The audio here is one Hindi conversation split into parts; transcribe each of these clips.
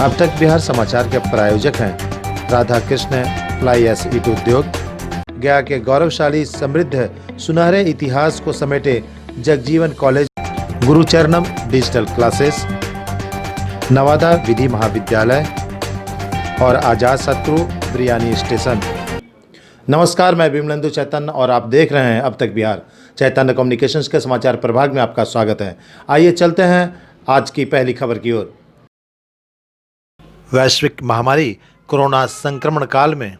अब तक बिहार समाचार के प्रायोजक हैं राधा कृष्ण फ्लाई एस ईट उद्योग, गया के गौरवशाली समृद्ध सुनहरे इतिहास को समेटे Jagjivan college, Gurucharanam digital classes, Nawada विधि महाविद्यालय और आजाद शत्रु बिरयानी स्टेशन। नमस्कार, मैं विमलेंदु चैतन्य और आप देख रहे हैं अब तक बिहार। चैतन्य कम्युनिकेशंस के समाचार प्रभाग में आपका स्वागत है। आइए चलते हैं आज की पहली खबर की ओर। वैश्विक महामारी कोरोना संक्रमण काल में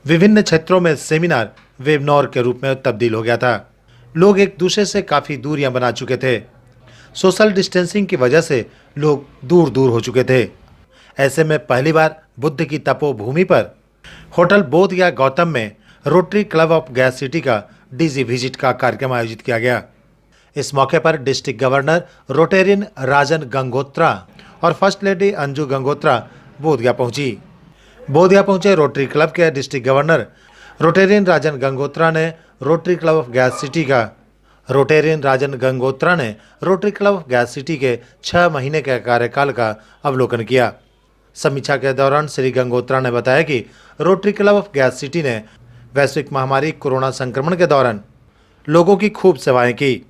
विभिन्न क्षेत्रों में सेमिनार वेबिनार के रूप में तब्दील हो गया था। लोग एक दूसरे से काफ़ी दूरियां बना चुके थे। सोशल डिस्टेंसिंग की वजह से लोग दूर दूर हो चुके थे। ऐसे में पहली बार बुद्ध की तपोभूमि पर होटल बोध या गौतम में रोटरी क्लब ऑफ गया सिटी का डीजी विजिट का कार्यक्रम आयोजित किया गया। इस मौके पर डिस्ट्रिक्ट गवर्नर रोटेरियन राजन गंगोत्रा और फर्स्ट लेडी अंजू गंगोत्रा बोधगया पहुंची। बोधगया पहुंचे रोटरी क्लब के डिस्ट्रिक्ट गवर्नर रोटेरियन राजन गंगोत्रा ने रोटरी क्लब ऑफ गया सिटी के 6 महीने के कार्यकाल का अवलोकन किया। समीक्षा के दौरान श्री गंगोत्रा ने बताया कि रोटरी क्लब ऑफ गया सिटी ने वैश्विक महामारी कोरोना संक्रमण के दौरान लोगों की खूब सेवाएं की।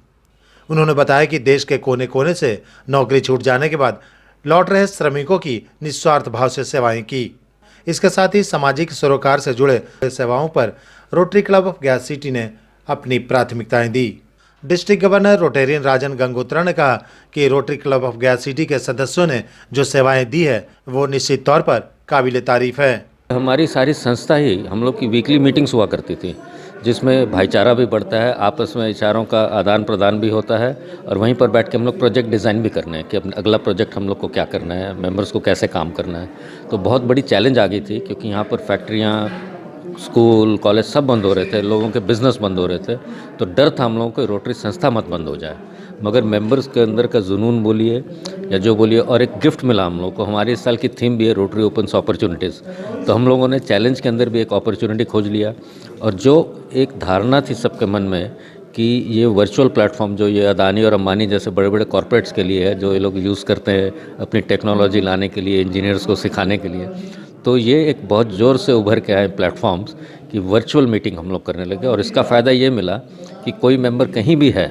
उन्होंने बताया कि देश के कोने कोने से नौकरी छूट जाने के बाद लौट रहे श्रमिकों की निस्वार्थ भाव से सेवाएं की। इसके साथ ही सामाजिक सरोकार से जुड़े सेवाओं पर रोटरी क्लब ऑफ गया सिटी ने अपनी प्राथमिकताएं दी। डिस्ट्रिक्ट गवर्नर रोटेरियन राजन गंगोत्रा ने कहा कि रोटरी क्लब ऑफ गया सिटी के सदस्यों ने जो सेवाएं दी है वो निश्चित तौर पर काबिल तारीफ है। हमारी सारी संस्था ही हम लोग की वीकली मीटिंग्स हुआ करती थी, जिसमें भाईचारा भी बढ़ता है, आपस में विचारों का आदान प्रदान भी होता है और वहीं पर बैठ के हम लोग प्रोजेक्ट डिज़ाइन भी करना है कि अपना अगला प्रोजेक्ट हम लोग को क्या करना है, मेंबर्स को कैसे काम करना है। तो बहुत बड़ी चैलेंज आ गई थी क्योंकि यहाँ पर फैक्ट्रियाँ, स्कूल, कॉलेज सब बंद हो रहे थे, लोगों के बिज़नेस बंद हो रहे थे। तो डर था हम लोगों को रोटरी संस्था मत बंद हो जाए, मगर मेंबर्स के अंदर का जुनून बोलिए या जो बोलिए, और एक गिफ्ट मिला हम लोग को। हमारे इस साल की थीम भी है रोटरी ओपन्स अपॉर्चुनिटीज़। तो हम लोगों ने चैलेंज के अंदर भी एक अपॉर्चुनिटी खोज लिया और जो एक धारणा थी सबके मन में कि ये वर्चुअल प्लेटफॉर्म जो ये अदानी और अंबानी जैसे बड़े बड़े कॉर्पोरेट्स के लिए है, जो ये लोग यूज़ करते हैं अपनी टेक्नोलॉजी लाने के लिए, इंजीनियर्स को सिखाने के लिए, तो ये एक बहुत ज़ोर से उभर के आए प्लेटफॉर्म्स कि वर्चुअल मीटिंग हम लोग करने लगे। और इसका फ़ायदा ये मिला कि कोई मेंबर कहीं भी है,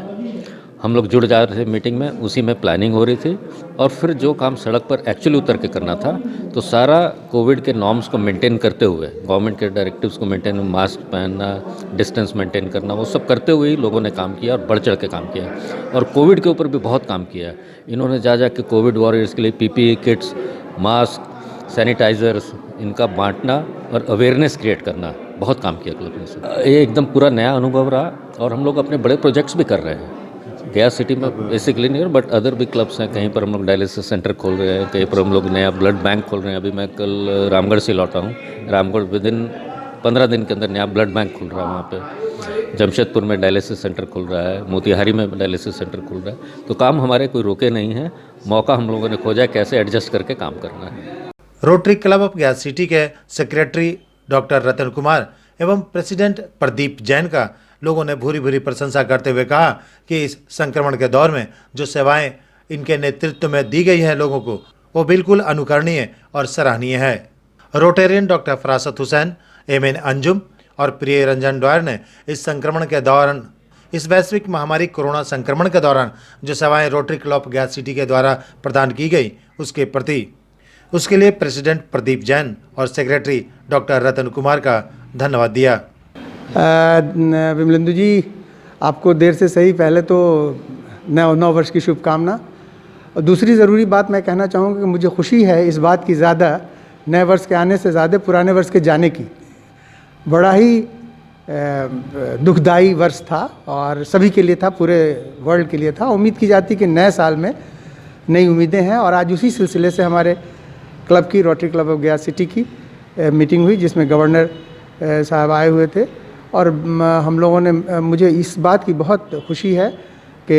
हम लोग जुड़ जा रहे थे मीटिंग में, उसी में प्लानिंग हो रही थी और फिर जो काम सड़क पर एक्चुअली उतर के करना था तो सारा कोविड के नॉर्म्स को मेंटेन करते हुए, गवर्नमेंट के डायरेक्टिव्स को मेंटेन, मास्क पहनना, डिस्टेंस मेंटेन करना, वो सब करते हुए ही लोगों ने काम किया और बढ़ चढ़ के काम किया। और कोविड के ऊपर भी बहुत काम किया है इन्होंने। जा के कोविड वॉरियर्स के लिए पीपीई किट्स, मास्क, सैनिटाइज़र्स इनका बांटना और अवेयरनेस क्रिएट करना, बहुत काम किया क्लब ने। ये एकदम पूरा नया अनुभव रहा और हम लोग अपने बड़े प्रोजेक्ट्स भी कर रहे हैं गया सिटी में, बेसिकली नहीं, बट अदर भी क्लब्स हैं। कहीं पर हम लोग डायलिसिस सेंटर खोल रहे हैं, कहीं पर हम लोग नया ब्लड बैंक खोल रहे हैं। अभी मैं कल रामगढ़ से लौटा हूँ। रामगढ़ विदिन 15 दिन के अंदर नया ब्लड बैंक खुल रहा है वहाँ पे। जमशेदपुर में डायलिसिस सेंटर खुल रहा है, मोतिहारी में डायलिसिस सेंटर खुल रहा है। तो काम हमारे कोई रोके नहीं है, मौका हम लोगों ने खोजा कैसे एडजस्ट करके काम करना है। रोटरी क्लब ऑफ गया सिटी के सेक्रेटरी डॉक्टर रतन कुमार एवं प्रेसिडेंट प्रदीप जैन का लोगों ने भूरी भूरी प्रशंसा करते हुए कहा कि इस संक्रमण के दौर में जो सेवाएं इनके नेतृत्व में दी गई है लोगों को, वो बिल्कुल अनुकरणीय और सराहनीय है। Rotarian doctor फरासत Hussain, MN Anjum और प्रिय रंजन डॉयर ने इस संक्रमण के दौरान, इस वैश्विक महामारी कोरोना संक्रमण के दौरान जो सेवाएं रोटरी क्लब ऑफ गया सिटी के द्वारा प्रदान की गई उसके लिए प्रेसिडेंट प्रदीप जैन और सेक्रेटरी डॉक्टर रतन कुमार का धन्यवाद दिया। विमलेंदु जी, आपको देर से सही पहले तो नव वर्ष की शुभकामना। और दूसरी ज़रूरी बात मैं कहना चाहूँगा कि मुझे खुशी है इस बात की ज़्यादा, नए वर्ष के आने से ज़्यादा पुराने वर्ष के जाने की। बड़ा ही दुखदाई वर्ष था और सभी के लिए था, पूरे वर्ल्ड के लिए था। उम्मीद की जाती कि नए साल में नई उम्मीदें हैं और आज उसी सिलसिले से हमारे क्लब की, रोटरी क्लब ऑफ गया सिटी की मीटिंग हुई, जिसमें गवर्नर साहब आए हुए थे। और हम लोगों ने, मुझे इस बात की बहुत खुशी है कि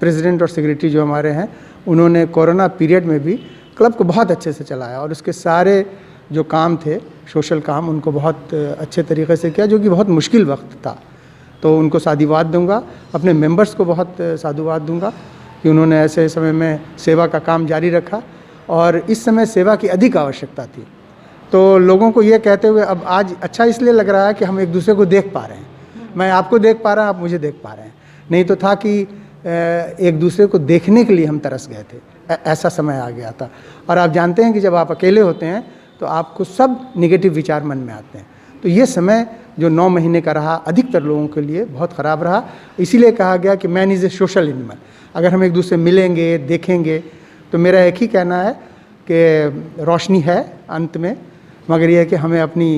प्रेसिडेंट और सेक्रेटरी जो हमारे हैं, उन्होंने कोरोना पीरियड में भी क्लब को बहुत अच्छे से चलाया और उसके सारे जो काम थे, सोशल काम, उनको बहुत अच्छे तरीके से किया, जो कि बहुत मुश्किल वक्त था। तो उनको साधुवाद दूंगा, अपने मेंबर्स को बहुत साधुवाद दूंगा कि उन्होंने ऐसे समय में सेवा का काम जारी रखा और इस समय सेवा की अधिक आवश्यकता थी। तो लोगों को ये कहते हुए अब आज अच्छा इसलिए लग रहा है कि हम एक दूसरे को देख पा रहे हैं। मैं आपको देख पा रहा हूँ, आप मुझे देख पा रहे हैं। नहीं तो था कि एक दूसरे को देखने के लिए हम तरस गए थे, ऐसा समय आ गया था। और आप जानते हैं कि जब आप अकेले होते हैं तो आपको सब निगेटिव विचार मन में आते हैं। तो ये समय जो 9 महीने का रहा, अधिकतर लोगों के लिए बहुत ख़राब रहा। इसीलिए कहा गया कि man is a social animal. अगर हम एक दूसरे मिलेंगे, देखेंगे, तो मेरा एक ही कहना है कि रोशनी है अंत में, मगर यह है कि हमें अपनी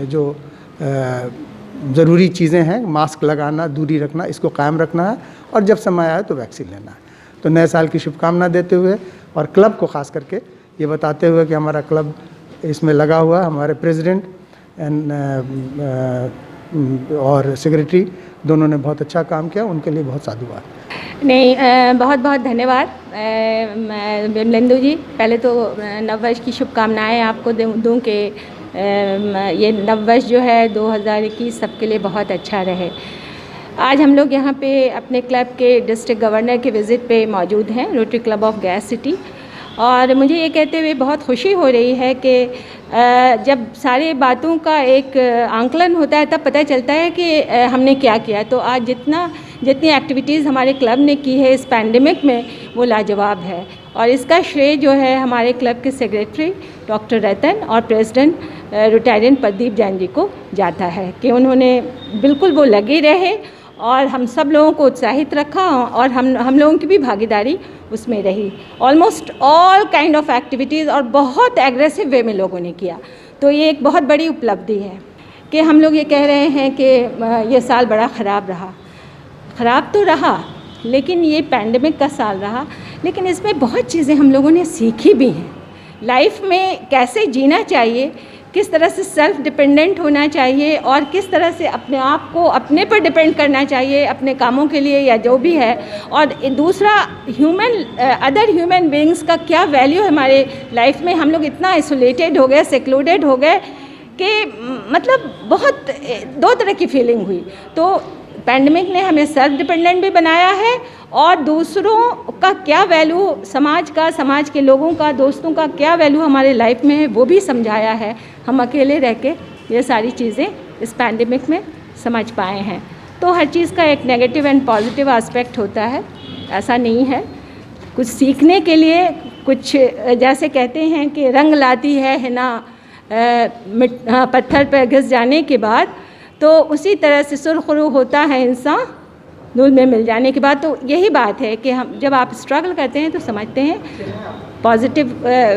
जो ज़रूरी चीज़ें हैं, मास्क लगाना, दूरी रखना, इसको कायम रखना है, और जब समय आए तो वैक्सीन लेना है। तो नए साल की शुभकामना देते हुए और क्लब को ख़ास करके ये बताते हुए कि हमारा क्लब इसमें लगा हुआ, हमारे प्रेसिडेंट और सेक्रेटरी दोनों ने बहुत अच्छा काम किया, उनके लिए बहुत साधुवाद। नहीं, बहुत बहुत धन्यवाद विमलेंदु जी। पहले तो नववर्ष की शुभकामनाएं आपको दूं कि ये नववर्ष जो है 2021 सबके लिए बहुत अच्छा रहे। आज हम लोग यहाँ पे अपने क्लब के डिस्ट्रिक्ट गवर्नर के विज़िट पे मौजूद हैं, रोटरी क्लब ऑफ गया सिटी। और मुझे ये कहते हुए बहुत खुशी हो रही है कि जब सारे बातों का एक आंकलन होता है तब पता चलता है कि हमने क्या किया। तो आज जितनी एक्टिविटीज़ हमारे क्लब ने की है इस पैंडेमिक में, वो लाजवाब है। और इसका श्रेय जो है हमारे क्लब के सेक्रेटरी डॉक्टर रतन और प्रेसिडेंट रिटायरेंट प्रदीप जैन जी को जाता है कि उन्होंने बिल्कुल वो लगे रहे और हम सब लोगों को उत्साहित रखा, और हम लोगों की भी भागीदारी उसमें रही। Almost all kind of activities और बहुत एग्रेसिव वे में लोगों ने किया। तो ये एक बहुत बड़ी उपलब्धि है कि हम लोग ये कह रहे हैं कि ये साल बड़ा ख़राब रहा। ख़राब तो रहा, लेकिन ये पैंडेमिक का साल रहा, लेकिन इसमें बहुत चीज़ें हम लोगों ने सीखी भी हैं। लाइफ में कैसे जीना चाहिए, किस तरह से सेल्फ डिपेंडेंट होना चाहिए, और किस तरह से अपने आप को अपने पर डिपेंड करना चाहिए अपने कामों के लिए या जो भी है। और दूसरा, अदर ह्यूमन बीइंग्स का क्या वैल्यू है हमारे लाइफ में। हम लोग इतना आइसोलेटेड हो गए, सेक्लूडेड हो गए कि मतलब बहुत 2 तरह की फीलिंग हुई। तो पैंडेमिक ने हमें सेल्फ डिपेंडेंट भी बनाया है, और दूसरों का क्या वैल्यू, समाज के लोगों का, दोस्तों का क्या वैल्यू हमारे लाइफ में है, वो भी समझाया है। हम अकेले रह के ये सारी चीज़ें इस पैंडेमिक में समझ पाए हैं। तो हर चीज़ का एक नेगेटिव एंड पॉजिटिव एस्पेक्ट होता है, ऐसा नहीं है। कुछ सीखने के लिए, कुछ जैसे कहते हैं कि रंग लाती है ना पत्थर पर घिस जाने के बाद, तो उसी तरह से सुरखरू होता है इंसान धूल में मिल जाने के बाद। तो यही बात है कि हम जब आप स्ट्रगल करते हैं तो समझते हैं पॉजिटिव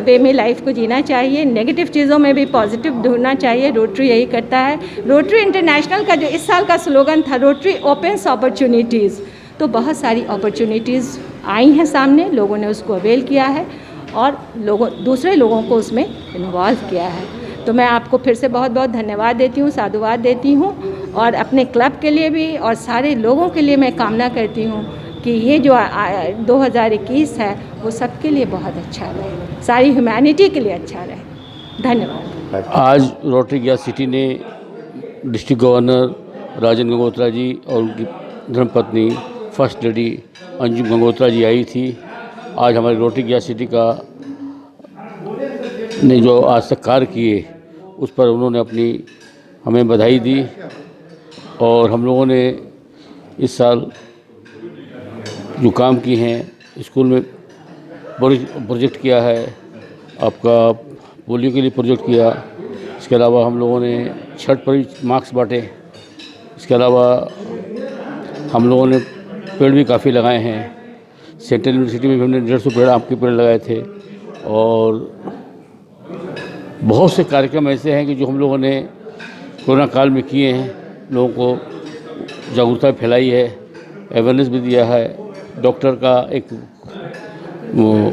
वे में लाइफ को जीना चाहिए, नेगेटिव चीज़ों में भी पॉजिटिव ढूंढना चाहिए। रोटरी यही करता है। रोटरी इंटरनेशनल का जो इस साल का स्लोगन था, रोटरी ओपन्स अपॉर्चुनिटीज़, तो बहुत सारी अपॉर्चुनिटीज़ आई हैं सामने, लोगों ने उसको अवेल किया है और दूसरे लोगों को उसमें इन्वॉल्व किया है। तो मैं आपको फिर से बहुत बहुत धन्यवाद देती हूँ, साधुवाद देती हूँ, और अपने क्लब के लिए भी और सारे लोगों के लिए मैं कामना करती हूँ कि ये जो 2021 है वो सबके लिए बहुत अच्छा रहे, सारी ह्यूमैनिटी के लिए अच्छा रहे। धन्यवाद। आज रोटरी गया सिटी ने डिस्ट्रिक्ट गवर्नर राजन गंगोत्रा जी और उनकी धर्मपत्नी फर्स्ट लेडी अंजुम गंगोत्रा जी आई थी। आज हमारी रोटरी गया सिटी का ने जो आज तक कार्य किए उस पर उन्होंने अपनी हमें बधाई दी। और हम लोगों ने इस साल जो काम किए हैं, स्कूल में प्रोजेक्ट किया है, आपका पोलियो के लिए प्रोजेक्ट किया। इसके अलावा हम लोगों ने छठ पर भी मार्क्स बांटे। इसके अलावा हम लोगों ने पेड़ भी काफ़ी लगाए हैं। सेंट्रल यूनिवर्सिटी में भी हमने 150 पेड़ आम के पेड़ लगाए थे। और बहुत से कार्यक्रम ऐसे हैं कि जो हम लोगों ने कोरोना काल में किए हैं, लोगों को जागरूकता फैलाई है, अवेयरनेस भी दिया है। डॉक्टर का एक वो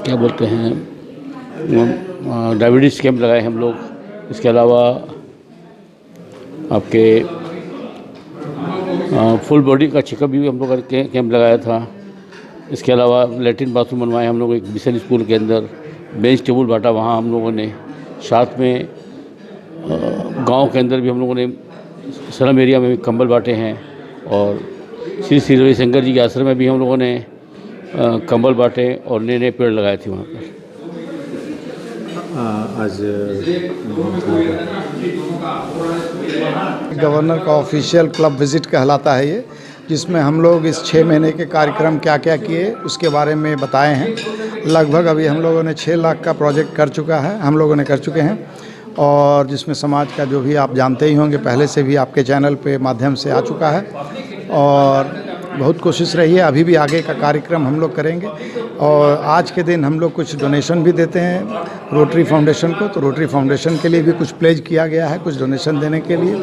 क्या बोलते हैं, डायबिटीज़ कैंप लगाए हम लोग। इसके अलावा आपके फुल बॉडी का चेकअप भी हम लोग कैंप लगाया था। इसके अलावा लैट्रिन बाथरूम बनवाए हम लोग एक मिशन स्कूल के अंदर, बेंच टेबल बांटा वहाँ हम लोगों ने। साथ में गांव के अंदर भी हम लोगों ने स्लम एरिया में भी कंबल बांटे हैं। और श्री रविशंकर जी के आश्रम में भी हम लोगों ने कंबल बांटे और नए नए पेड़ लगाए थे वहाँ पर। आज गवर्नर का ऑफिशियल क्लब विज़िट कहलाता है ये, जिसमें हम लोग इस 6 महीने के कार्यक्रम क्या क्या किए उसके बारे में बताए हैं। लगभग अभी हम लोगों ने 6 लाख का प्रोजेक्ट कर चुका है, हम लोगों ने कर चुके हैं, और जिसमें समाज का जो भी आप जानते ही होंगे, पहले से भी आपके चैनल पे माध्यम से आ चुका है, और बहुत कोशिश रही है। अभी भी आगे का कार्यक्रम हम लोग करेंगे, और आज के दिन हम लोग कुछ डोनेशन भी देते हैं रोटरी फाउंडेशन को, तो रोटरी फाउंडेशन के लिए भी कुछ प्लेज किया गया है कुछ डोनेशन देने के लिए।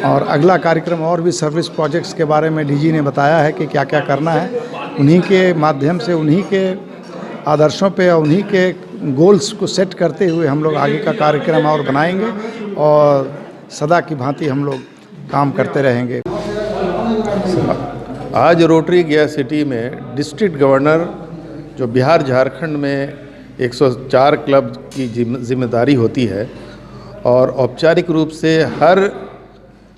और अगला कार्यक्रम और भी सर्विस प्रोजेक्ट्स के बारे में डीजी ने बताया है कि क्या क्या करना है, उन्हीं के माध्यम से, उन्हीं के आदर्शों पे और उन्हीं के गोल्स को सेट करते हुए हम लोग आगे का कार्यक्रम और बनाएंगे, और सदा की भांति हम लोग काम करते रहेंगे। आज रोटरी गया सिटी में डिस्ट्रिक्ट गवर्नर, जो बिहार झारखंड में 104 क्लब की जिम्मेदारी होती है, और औपचारिक रूप से हर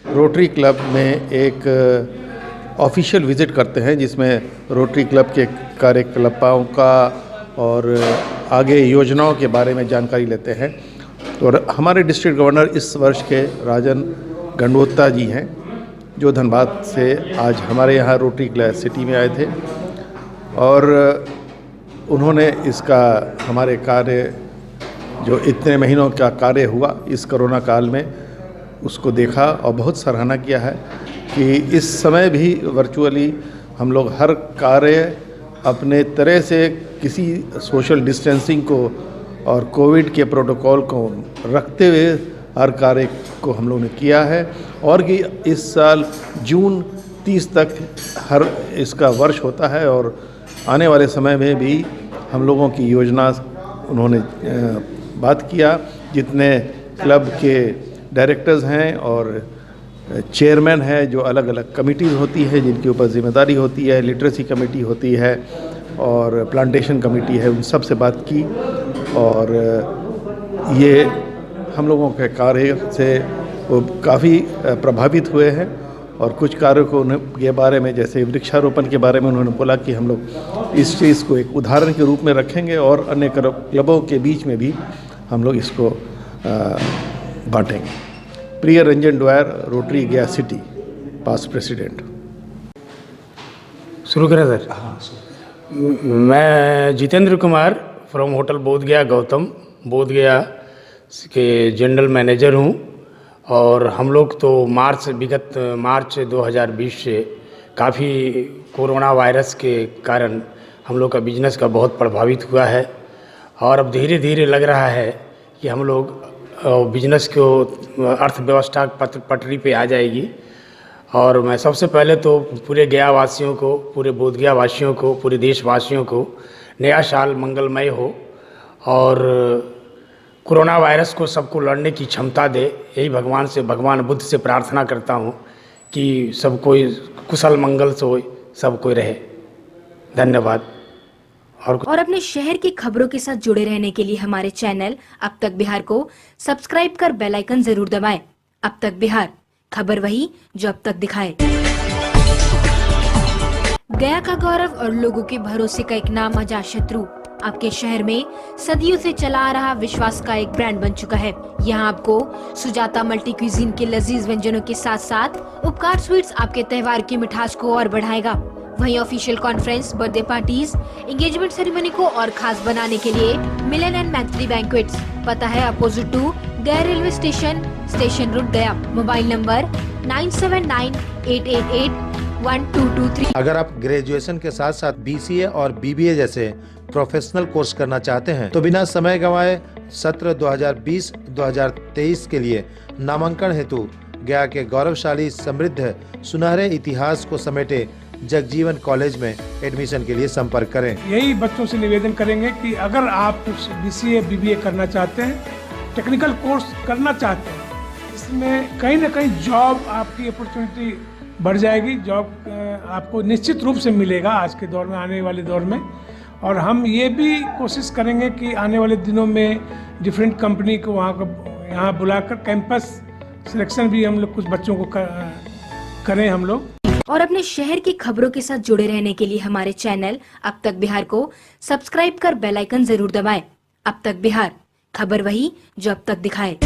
रोटरी क्लब में एक ऑफिशियल विज़िट करते हैं, जिसमें रोटरी क्लब के कार्यकलापों का और आगे योजनाओं के बारे में जानकारी लेते हैं। तो हमारे डिस्ट्रिक्ट गवर्नर इस वर्ष के राजन गंडोत्ता जी हैं, जो धनबाद से आज हमारे यहाँ रोटरी क्लब सिटी में आए थे, और उन्होंने इसका हमारे कार्य, जो इतने महीनों का कार्य हुआ इस कोरोना काल में, उसको देखा और बहुत सराहना किया है कि इस समय भी वर्चुअली हम लोग हर कार्य अपने तरह से किसी सोशल डिस्टेंसिंग को और कोविड के प्रोटोकॉल को रखते हुए हर कार्य को हम लोगों ने किया है, और कि इस साल जून 30 तक हर इसका वर्ष होता है, और आने वाले समय में भी हम लोगों की योजना उन्होंने बात किया। जितने क्लब के डायरेक्टर्स हैं और चेयरमैन है, जो अलग अलग कमिटीज़ होती है जिनके ऊपर जिम्मेदारी होती है, लिटरेसी कमेटी होती है और प्लांटेशन कमेटी है, उन सब से बात की, और ये हम लोगों के कार्य से वो काफ़ी प्रभावित हुए हैं। और कुछ कार्यों को के बारे में, जैसे वृक्षारोपण के बारे में उन्होंने बोला कि हम लोग इस चीज़ को एक उदाहरण के रूप में रखेंगे, और अन्य क्लबों के बीच में भी हम लोग इसको बांटेंगे। प्रिय रंजन डोयर, रोटरी गया सिटी, पास्ट प्रेसिडेंट। शुरू करें सर? मैं जितेंद्र कुमार फ्रॉम होटल बोध गया गौतम, बोध गया के जनरल मैनेजर हूँ। और हम लोग तो विगत मार्च 2020 से काफ़ी कोरोना वायरस के कारण हम लोग का बिजनेस का बहुत प्रभावित हुआ है, और अब धीरे धीरे लग रहा है कि हम लोग बिजनेस को अर्थव्यवस्था पटरी पे आ जाएगी। और मैं सबसे पहले तो पूरे गया वासियों को, पूरे बोध गया वासियों को, पूरे देशवासियों को नया साल मंगलमय हो, और कोरोना वायरस को सबको लड़ने की क्षमता दे, यही भगवान बुद्ध से प्रार्थना करता हूँ कि सब कोई कुशल मंगल से हो, सब कोई रहे। धन्यवाद। और अपने शहर की खबरों के साथ जुड़े रहने के लिए हमारे चैनल अब तक बिहार को सब्सक्राइब कर बेल आइकन जरूर दबाएं। अब तक बिहार, खबर वही जो अब तक दिखाए। गया का गौरव और लोगों के भरोसे का एक नाम अजातशत्रु आपके शहर में सदियों से चला आ रहा विश्वास का एक ब्रांड बन चुका है। यहाँ आपको सुजाता मल्टी क्यूजीन के लजीज व्यंजनों के साथ साथ उपकार स्वीट्स आपके त्योहार की मिठास को और बढ़ाएगा। वहीं official conference, birthday parties, engagement ceremony को और खास बनाने के लिए मिलन एंड मैत्री बैंक्वेट्स, पता है अपोजिट टू गया रेलवे स्टेशन, स्टेशन रोड गया। Mobile number 9798881223। अगर आप ग्रेजुएशन के साथ साथ BCA और BBA जैसे प्रोफेशनल कोर्स करना चाहते हैं तो बिना समय गंवाए सत्र 2020-2023 के लिए नामांकन हेतु गया के गौरवशाली समृद्ध सुनहरे इतिहास को समेटे जगजीवन कॉलेज में एडमिशन के लिए संपर्क करें। यही बच्चों से निवेदन करेंगे कि अगर आप BCA BBA करना चाहते हैं, टेक्निकल कोर्स करना चाहते हैं, इसमें कहीं ना कहीं जॉब आपकी अपॉर्चुनिटी बढ़ जाएगी, जॉब आपको निश्चित रूप से मिलेगा आज के दौर में, आने वाले दौर में। और हम ये भी कोशिश करेंगे कि आने वाले दिनों में डिफरेंट कंपनी को यहाँ बुलाकर कैंपस सिलेक्शन भी हम लोग कुछ बच्चों को करें हम लोग। और अपने शहर की खबरों के साथ जुड़े रहने के लिए हमारे चैनल अब तक बिहार को सब्सक्राइब कर बेल आइकन जरूर दबाएं। अब तक बिहार, खबर वही जो अब तक दिखाए।